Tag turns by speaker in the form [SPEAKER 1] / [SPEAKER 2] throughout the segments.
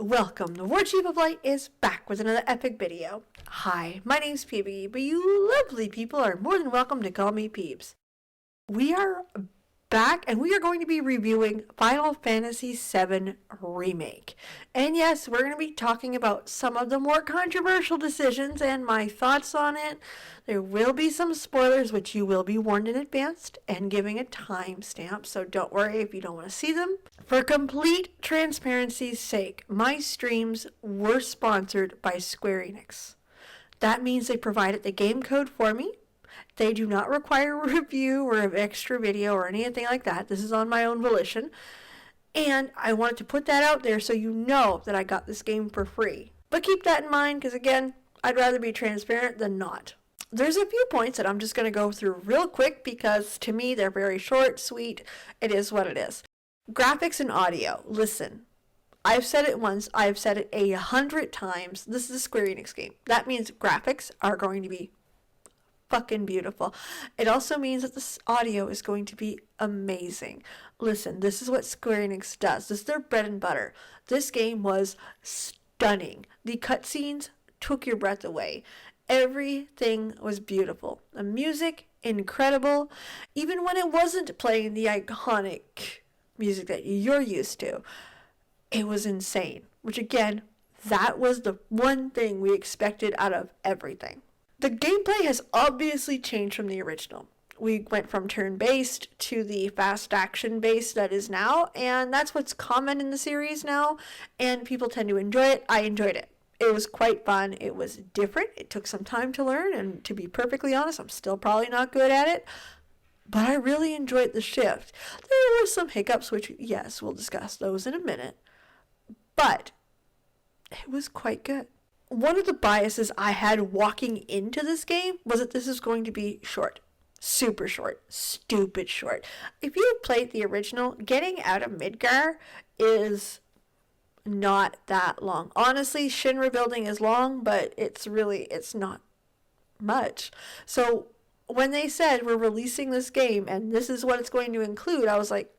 [SPEAKER 1] Welcome, the War Chief of Light is back with another epic video. Hi, my name's Peebee, but you lovely people are more than welcome to call me Peebs. We are back and we are going to be reviewing Final Fantasy VII Remake. And yes, we're going to be talking about some of the more controversial decisions and my thoughts on it. There will be some spoilers, which you will be warned in advance and giving a timestamp, so don't worry if you don't want to see them. For complete transparency's sake, my streams were sponsored by Square Enix. That means they provided the game code for me. They do not require a review or an extra video or anything like that. This is on my own volition. And I wanted to put that out there so you know that I got this game for free. But keep that in mind because, again, I'd rather be transparent than not. There's a few points that I'm just going to go through real quick because to me they're very short, sweet. It is what it is. Graphics and audio. Listen. I've said it once. I've said it 100 times. This is a Square Enix game. That means graphics are going to be fucking beautiful. It also means that this audio is going to be amazing. Listen, this is what Square Enix does. This is their bread and butter. This game was stunning. The cutscenes took your breath away. Everything was beautiful. The music, incredible. Even when it wasn't playing the iconic music that you're used to, it was insane. Which again, that was the one thing we expected out of everything. The gameplay has obviously changed from the original. We went from turn-based to the fast action-based that is now, and that's what's common in the series now, and people tend to enjoy it. I enjoyed it. It was quite fun. It was different. It took some time to learn, and to be perfectly honest, I'm still probably not good at it, but I really enjoyed the shift. There were some hiccups, which, yes, we'll discuss those in a minute, but it was quite good. One of the biases I had walking into this game was that this is going to be short. Super short. Stupid short. If you played the original, getting out of Midgar is not that long. Honestly, Shinra building is long, but it's not much. So when they said we're releasing this game and this is what it's going to include, I was like,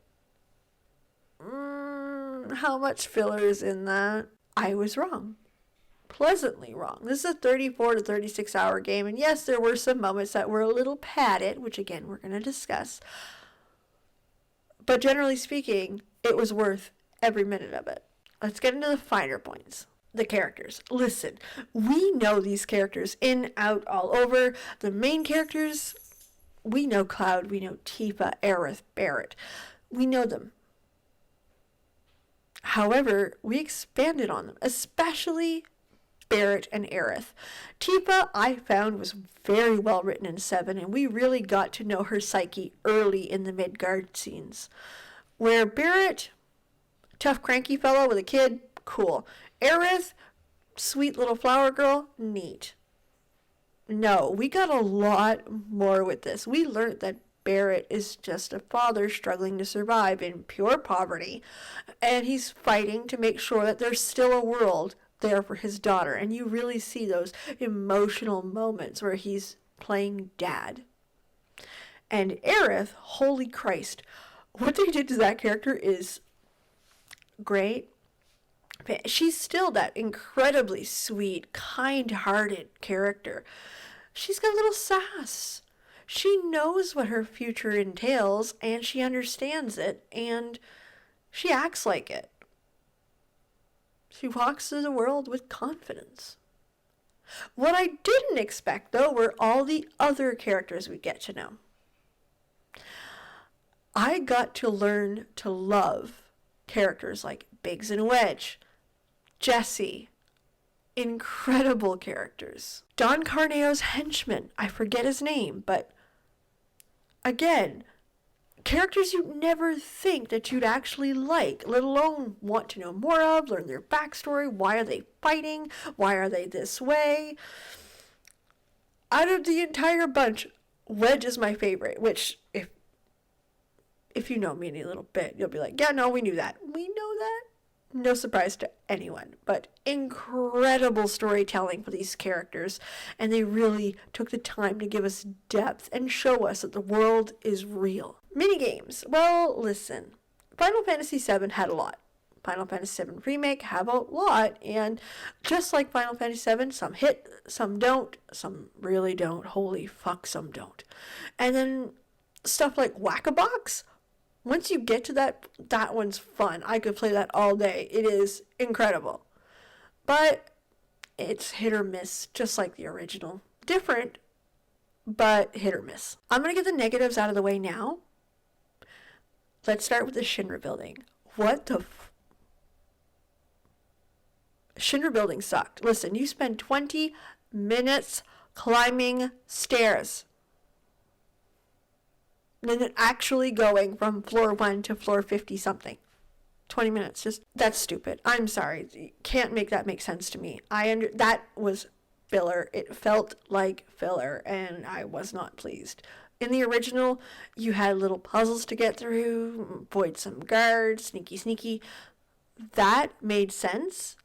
[SPEAKER 1] how much filler is in that? I was wrong. Pleasantly wrong. This is a 34 to 36 hour game, and yes, there were some moments that were a little padded, which again we're going to discuss, but generally speaking it was worth every minute of it. Let's get into the finer points. The characters. Listen, we know these characters in, out, all over. The main characters, we know Cloud, we know Tifa, Aerith, Barrett, we know them. However, we expanded on them, especially Barrett and Aerith. Tifa, I found, was very well written in 7, and we really got to know her psyche early in the Midgard scenes. Where Barrett, tough cranky fellow with a kid, cool. Aerith, sweet little flower girl, neat. No, we got a lot more with this. We learned that Barrett is just a father struggling to survive in pure poverty, and he's fighting to make sure that there's still a world there for his daughter, and you really see those emotional moments where he's playing dad. And Aerith, holy Christ, what they did to that character is great. She's still that incredibly sweet, kind-hearted character. She's got a little sass. She knows what her future entails, and she understands it, and she acts like it. She walks through the world with confidence. What I didn't expect, though, were all the other characters we get to know. I got to learn to love characters like Biggs and Wedge, Jessie, incredible characters. Don Carneo's henchman, I forget his name, but again, characters you'd never think that you'd actually like, let alone want to know more of, learn their backstory, why are they fighting, why are they this way. Out of the entire bunch, Wedge is my favorite, which if you know me any little bit, you'll be like, yeah, no, we knew that. We know that. No surprise to anyone, but incredible storytelling for these characters, and they really took the time to give us depth and show us that the world is real. Minigames. Well, listen, Final Fantasy VII had a lot. Final Fantasy VII Remake have a lot, and just like Final Fantasy VII, some hit, some don't, some really don't. Holy fuck, some don't. And then stuff like Whack-A-Box, once you get to that one's fun. I could play that all day. It is incredible. But it's hit or miss, just like the original. Different, but hit or miss. I'm going to get the negatives out of the way now. Let's start with the Shinra building. What the Shinra building sucked. Listen, you spend 20 minutes climbing stairs. And then actually going from floor 1 to floor 50 something. 20 minutes. Just, that's stupid. I'm sorry. You can't make that make sense to me. That was filler. It felt like filler, and I was not pleased. In the original, you had little puzzles to get through, avoid some guards, sneaky. That made sense.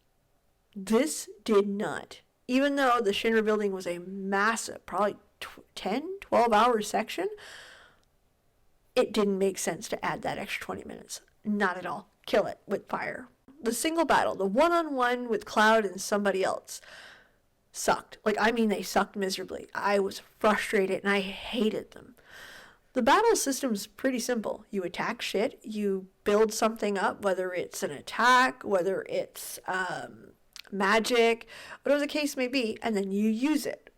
[SPEAKER 1] This did not. Even though the Shinra building was a massive, probably 12-hour section, it didn't make sense to add that extra 20 minutes. Not at all. Kill it with fire. The single battle, the one-on-one with Cloud and somebody else, sucked. They sucked miserably. I was frustrated and I hated them. The battle system's pretty simple. You attack shit, you build something up, whether it's an attack, whether it's magic, whatever the case may be, and then you use it.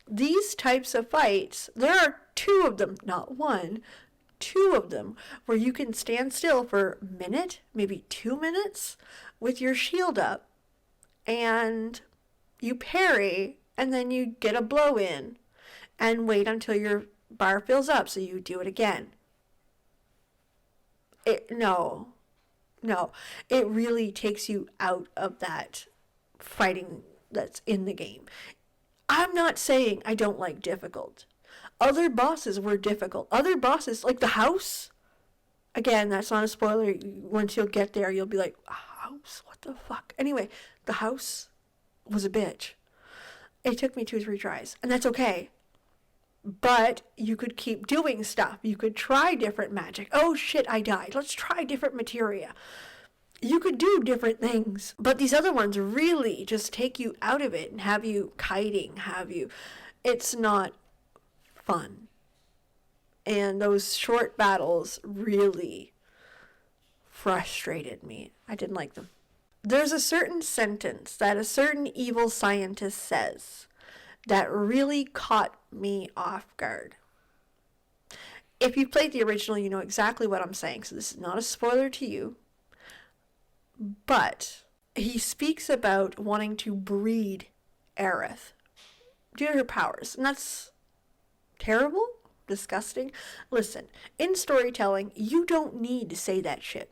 [SPEAKER 1] These types of fights, there are two of them, not one, two of them, where you can stand still for a minute, maybe 2 minutes, with your shield up, and you parry, and then you get a blow in, and wait until your bar fills up, so you do it again. No. It really takes you out of that fighting that's in the game. I'm not saying I don't like difficult. Other bosses were difficult. Other bosses, like the house, again, that's not a spoiler. Once you'll get there, you'll be like, house? What the fuck? Anyway, the house was a bitch. It took me 2 or 3 tries, and that's okay. But you could keep doing stuff. You could try different magic. Oh shit, I died. Let's try different materia. You could do different things. But these other ones really just take you out of it and have you kiting, it's not fun. And those short battles really frustrated me. I didn't like them. There's a certain sentence that a certain evil scientist says that really caught me off guard. If you've played the original, you know exactly what I'm saying, so this is not a spoiler to you. But he speaks about wanting to breed Aerith due to her powers, and that's terrible, disgusting. Listen, in storytelling, you don't need to say that shit.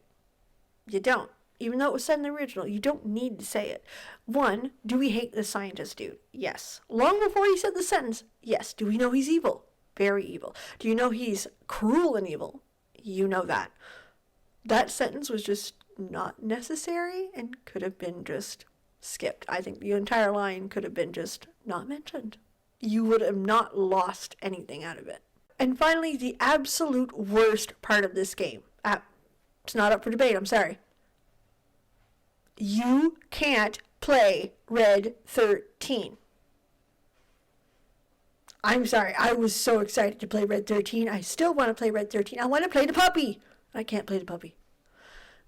[SPEAKER 1] You don't. Even though it was said in the original, you don't need to say it. 1, do we hate the scientist dude? Yes. Long before he said the sentence, yes. Do we know he's evil? Very evil. Do you know he's cruel and evil? You know that. That sentence was just not necessary and could have been just skipped. I think the entire line could have been just not mentioned. You would have not lost anything out of it. And finally, the absolute worst part of this game. It's not up for debate, I'm sorry. You can't play Red 13. I'm sorry, I was so excited to play Red 13. I still want to play Red 13. I want to play the puppy. I can't play the puppy.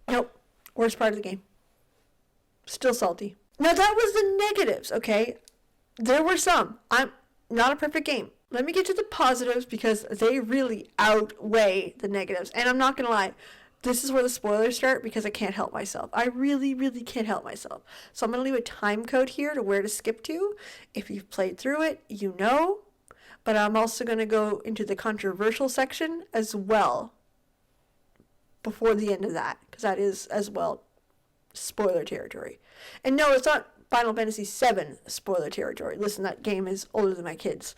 [SPEAKER 1] Nope. Worst part of the game. Still salty. Now that was the negatives, okay? There were some. I'm not a perfect game. Let me get to the positives because they really outweigh the negatives. And I'm not going to lie. This is where the spoilers start because I can't help myself. I really, really can't help myself. So I'm going to leave a time code here to where to skip to. If you've played through it, you know. But I'm also going to go into the controversial section as well before the end of that, because that is as well spoiler territory. And no, it's not Final Fantasy VII spoiler territory. Listen, that game is older than my kids.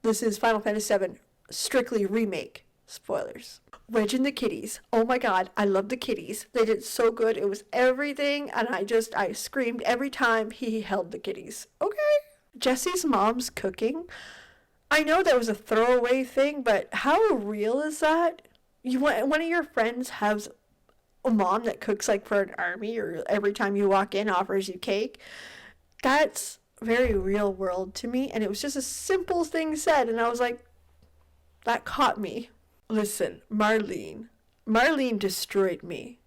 [SPEAKER 1] This is Final Fantasy VII strictly remake spoilers. Wedge and the kitties. Oh my god, I love the kitties. They did so good. It was everything, and I screamed every time he held the kitties. Okay. Jesse's mom's cooking. I know that was a throwaway thing, but how real is that? One of your friends has a mom that cooks like for an army, or every time you walk in offers you cake. That's very real world to me, and it was just a simple thing said, and I was like, that caught me. Listen, Marlene destroyed me.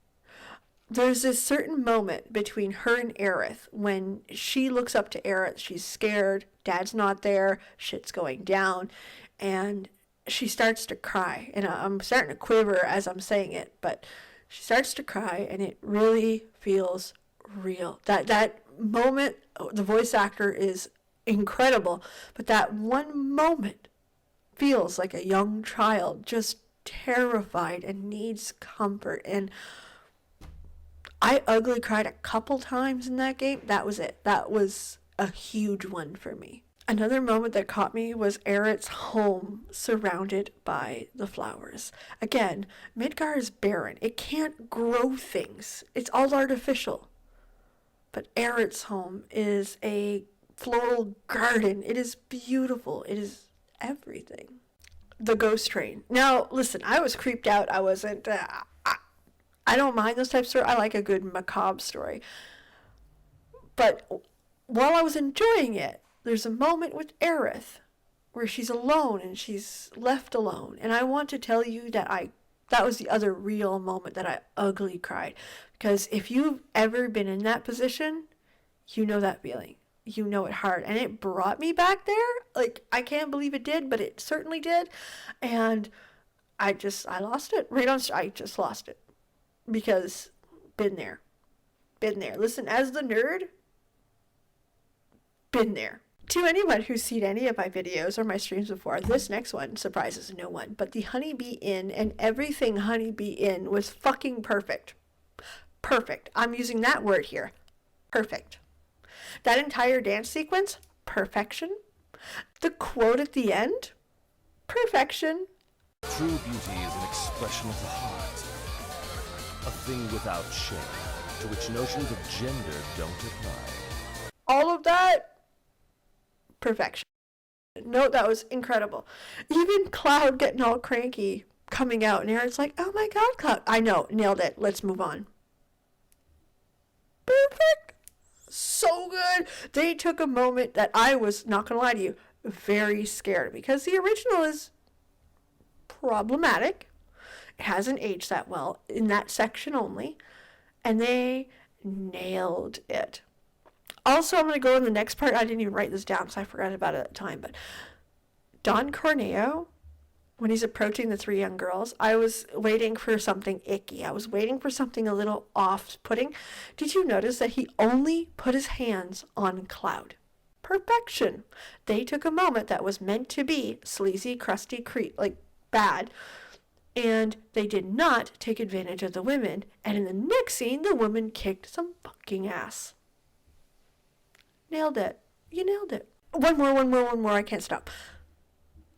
[SPEAKER 1] There's this certain moment between her and Aerith when she looks up to Aerith. She's scared. Dad's not there. Shit's going down. And she starts to cry. And I'm starting to quiver as I'm saying it. But she starts to cry, and it really feels real. That moment, the voice actor is incredible. But that one moment feels like a young child just terrified and needs comfort. And I ugly cried a couple times in that game. That was it. That was a huge one for me. Another moment that caught me was Aerith's home surrounded by the flowers. Again, Midgar is barren. It can't grow things. It's all artificial. But Aerith's home is a floral garden. It is beautiful. It is everything. The ghost train. Now, listen, I was creeped out. I wasn't... I don't mind those types of stories. I like a good macabre story. But while I was enjoying it, there's a moment with Aerith where she's alone and she's left alone. And I want to tell you that that was the other real moment that I ugly cried. Because if you've ever been in that position, you know that feeling. You know it hard. And it brought me back there. Like, I can't believe it did, but it certainly did. And I lost it. I just lost it. Because been there. Listen, as the nerd, been there. To anyone who's seen any of my videos or my streams before, this next one surprises no one. But the Honeybee Inn and everything Honeybee Inn was fucking perfect. Perfect. I'm using that word here. Perfect. That entire dance sequence, perfection. The quote at the end, perfection.
[SPEAKER 2] True beauty is an expression of the heart. A thing without shame, to which notions of gender don't apply.
[SPEAKER 1] All of that, perfection. No, that was incredible. Even Cloud getting all cranky coming out, and Aaron's like, oh my god, Cloud. I know, nailed it. Let's move on. Perfect. So good. They took a moment that I was, not gonna lie to you, very scared, because the original is problematic. It hasn't aged that well in that section only, and they nailed it. Also, I'm going to go in the next part. I didn't even write this down because I forgot about it at the time, but Don Corneo, when he's approaching the three young girls, I was waiting for something icky. I was waiting for something a little off-putting. Did you notice that he only put his hands on Cloud? Perfection. They took a moment that was meant to be sleazy, crusty, bad, and they did not take advantage of the women. And in the next scene, the woman kicked some fucking ass. Nailed it. You nailed it. One more. I can't stop.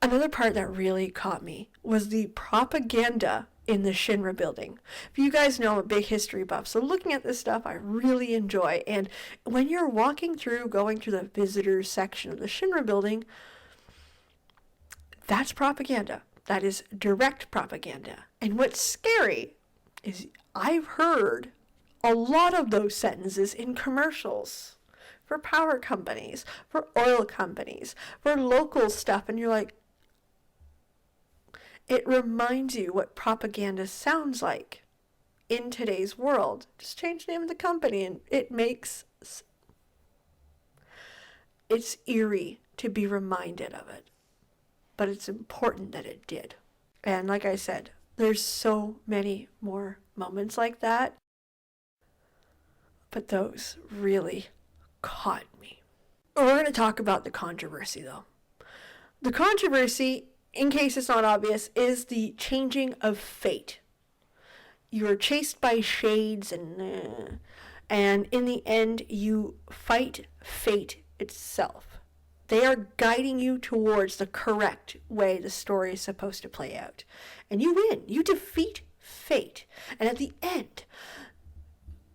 [SPEAKER 1] Another part that really caught me was the propaganda in the Shinra building. If you guys know, I'm a big history buff, so looking at this stuff I really enjoy. And when you're going through the visitors section of the Shinra building, that's propaganda. That is direct propaganda. And what's scary is I've heard a lot of those sentences in commercials for power companies, for oil companies, for local stuff. And you're like, it reminds you what propaganda sounds like in today's world. Just change the name of the company and it's eerie to be reminded of it. But it's important that it did. And like I said, there's so many more moments like that. But those really caught me. We're going to talk about the controversy, though. The controversy, in case it's not obvious, is the changing of fate. You are chased by shades, and in the end, you fight fate itself. They are guiding you towards the correct way the story is supposed to play out. And you win. You defeat fate. And at the end,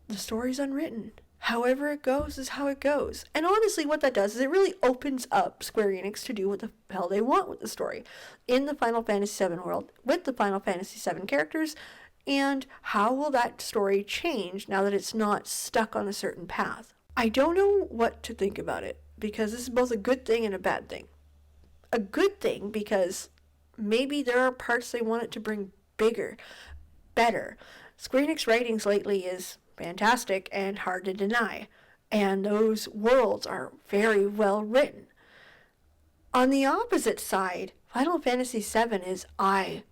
[SPEAKER 1] the story's unwritten. However it goes is how it goes. And honestly, what that does is it really opens up Square Enix to do what the hell they want with the story. In the Final Fantasy VII world, with the Final Fantasy VII characters, And how will that story change now that it's not stuck on a certain path? I don't know what to think about it, because this is both a good thing and a bad thing. A good thing because maybe there are parts they want it to bring bigger, better. Square Enix writings lately is fantastic and hard to deny, and those worlds are very well written. On the opposite side, Final Fantasy VII is iconic.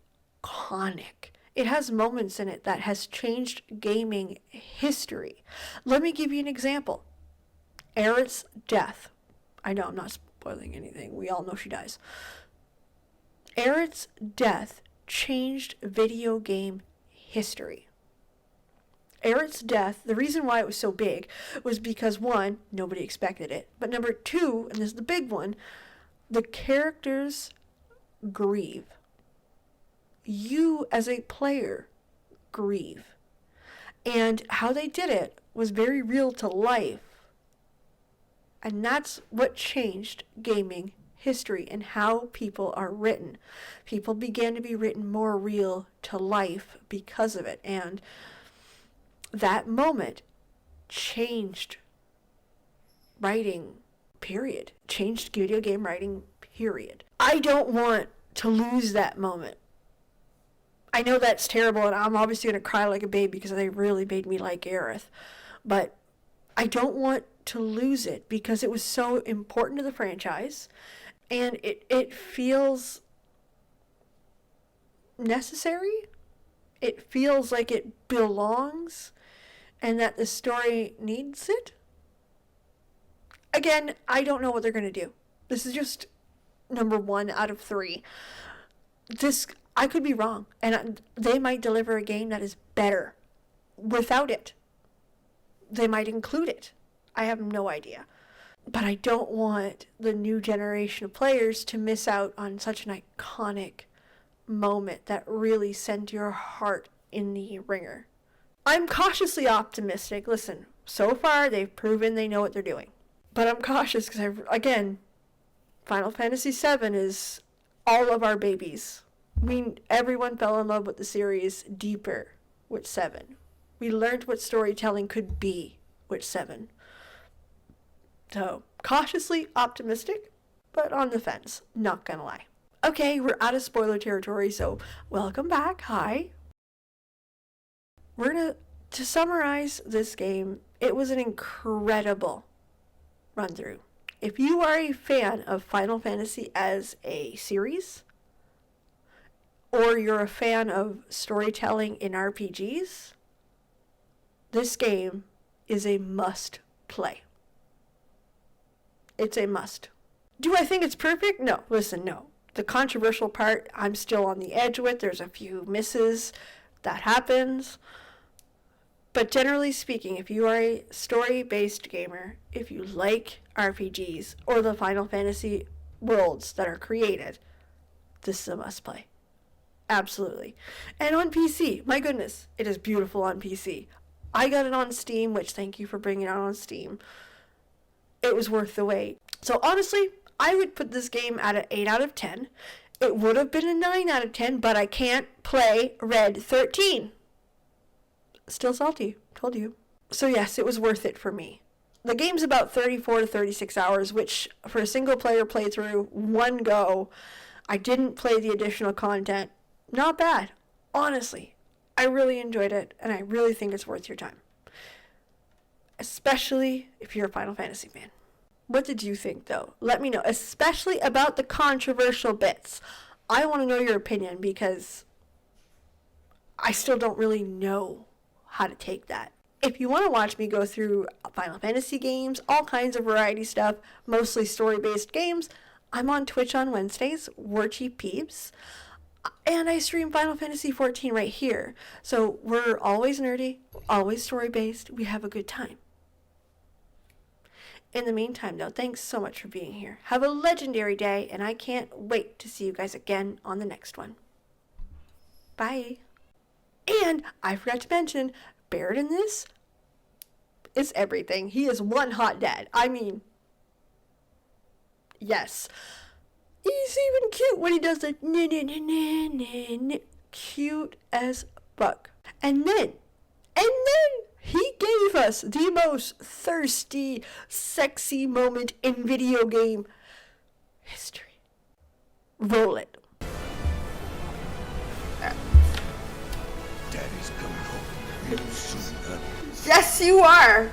[SPEAKER 1] It has moments in it that has changed gaming history. Let me give you an example. Aerith's death. I know I'm not spoiling anything. We all know she dies. Aerith's death changed video game history. Aerith's death, the reason why it was so big was because, one, nobody expected it. But number two, and this is the big one, the characters grieve. You, as a player, grieve. And how they did it was very real to life. And that's what changed gaming history and how people are written. People began to be written more real to life because of it. And that moment changed writing, period. Changed video game writing, period. I don't want to lose that moment. I know that's terrible, and I'm obviously going to cry like a baby because they really made me like Aerith. But I don't want to lose it because it was so important to the franchise, and it feels necessary. It feels like it belongs, and that the story needs it. Again, I don't know what they're going to do. This is just number 1 out of 3. I could be wrong, and they might deliver a game that is better without it. They might include it. I have no idea. But I don't want the new generation of players to miss out on such an iconic moment that really sent your heart in the ringer. I'm cautiously optimistic. Listen, so far they've proven they know what they're doing. But I'm cautious because, again, Final Fantasy VII is all of our babies. Everyone fell in love with the series deeper with 7. We learned what storytelling could be with 7. So, cautiously optimistic, but on the fence. Not gonna lie. Okay, we're out of spoiler territory, so welcome back. Hi. To summarize this game, it was an incredible run through. If you are a fan of Final Fantasy as a series, or you're a fan of storytelling in RPGs, this game is a must play. It's a must. Do I think it's perfect? No. Listen, no. The controversial part, I'm still on the edge with. There's a few misses. That happens. But generally speaking, if you are a story-based gamer, if you like RPGs or the Final Fantasy worlds that are created, this is a must play. Absolutely. And on PC, my goodness, it is beautiful on PC. I got it on Steam, which thank you for bringing it out on Steam. It was worth the wait. So honestly, I would put this game at an 8 out of 10. It would have been a 9 out of 10, but I can't play Red 13. Still salty, told you. So yes, it was worth it for me. The game's about 34 to 36 hours, which for a single player playthrough, one go, I didn't play the additional content. Not bad. Honestly, I really enjoyed it, and I really think it's worth your time. Especially if you're a Final Fantasy fan. What did you think, though? Let me know, especially about the controversial bits. I want to know your opinion because I still don't really know how to take that. If you want to watch me go through Final Fantasy games, all kinds of variety stuff, mostly story-based games, I'm on Twitch on Wednesdays, Warchi Peeps. And I stream Final Fantasy 14 right here. So we're always nerdy, always story-based. We have a good time. In the meantime, though, thanks so much for being here. Have a legendary day, and I can't wait to see you guys again on the next one. Bye. And I forgot to mention, Barrett in this is everything. He is one hot dad. I mean, yes. He's even cute when he does the cute as book. And then he gave us the most thirsty, sexy moment in video game history. Roll it.
[SPEAKER 3] Daddy's coming home real soon, honey.
[SPEAKER 1] Yes, you are.